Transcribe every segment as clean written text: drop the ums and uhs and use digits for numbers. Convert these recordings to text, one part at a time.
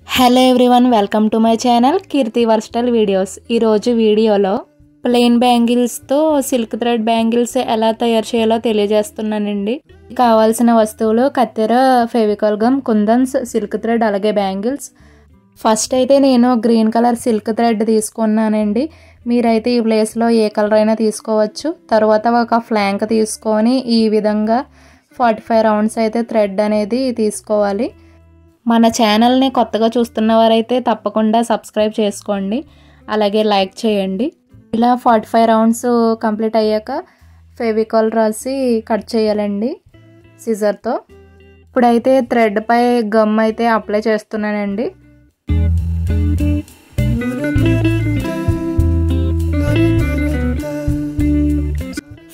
Hello everyone, welcome to my channel Keerthi versatile videos. ఈరోజు వీడియోలో plain బ్యాంగిల్స్తో సిల్క్ థ్రెడ్ బ్యాంగిల్స్ ఎలా తయారు చేయాలో తెలియజేస్తున్నానండి. కావాల్సిన వస్తువులు కత్తెర, Fevicol gum, kundans, silk thread, అలాగే బ్యాంగిల్స్. ఫస్ట్ అయితే నేను గ్రీన్ కలర్ సిల్క్ థ్రెడ్ తీసుకున్నానండి. మీరైతే ఈ ప్లేస్లో ఏ కలర్ అయినా తీసుకోవచ్చు. తర్వాత ఒక ఫ్లాంక్ తీసుకొని ఈ విధంగా 45 రౌండ్స్ అయితే థ్రెడ్ అనేది తీసుకోవాలి. మన ఛానల్ని కొత్తగా చూస్తున్న వారైతే తప్పకుండా సబ్స్క్రైబ్ చేసుకోండి, అలాగే లైక్ చేయండి. ఇలా 45 రౌండ్స్ కంప్లీట్ అయ్యాక ఫెవికాల్ రాసి కట్ చేయాలండి సిజర్తో. ఇప్పుడైతే థ్రెడ్ పై గమ్ అయితే అప్లై చేస్తున్నానండి.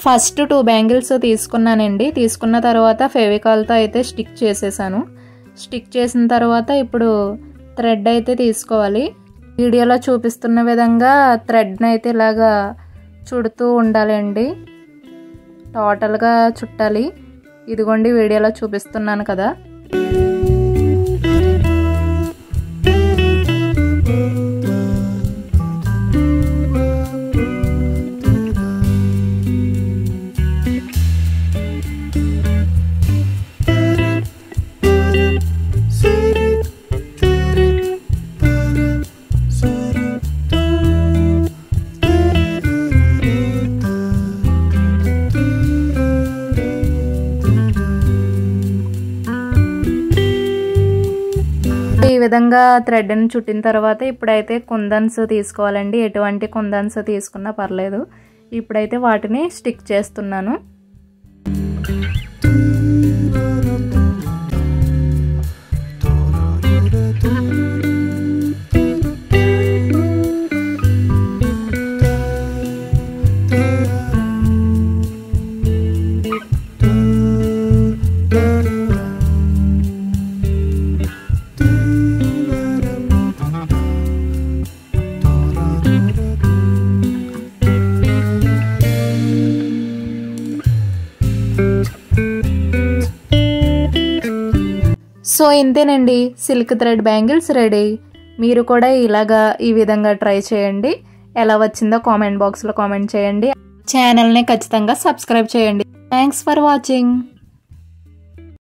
ఫస్ట్ 2 బ్యాంగిల్స్ తీసుకున్నానండి. తీసుకున్న తర్వాత ఫెవికాల్తో అయితే స్టిక్ చేసేసాను. స్టిక్ చేసిన తర్వాత ఇప్పుడు థ్రెడ్ అయితే తీసుకోవాలి. వీడియోలో చూపిస్తున్న విధంగా థ్రెడ్ని అయితే ఇలాగా చుడుతూ ఉండాలండి. టోటల్గా చుట్టాలి. ఇదిగోండి వీడియోలో చూపిస్తున్నాను కదా. ఈ విధంగా థ్రెడ్ని చుట్టిన తర్వాత ఇప్పుడైతే కుందన్స్ తీసుకోవాలండి. ఎటువంటి కుందన్స్ తీసుకున్నా పర్లేదు. ఇప్పుడైతే వాటిని స్టిక్ చేస్తున్నాను. సో ఇంతేనండి, సిల్క్ థ్రెడ్ బ్యాంగిల్స్ రెడీ. మీరు కూడా ఇలాగా ఈ విధంగా ట్రై చేయండి. ఎలా వచ్చిందో కామెంట్ బాక్స్లో కామెంట్ చేయండి. ఛానల్ని ఖచ్చితంగా సబ్స్క్రైబ్ చేయండి. Thanks for watching.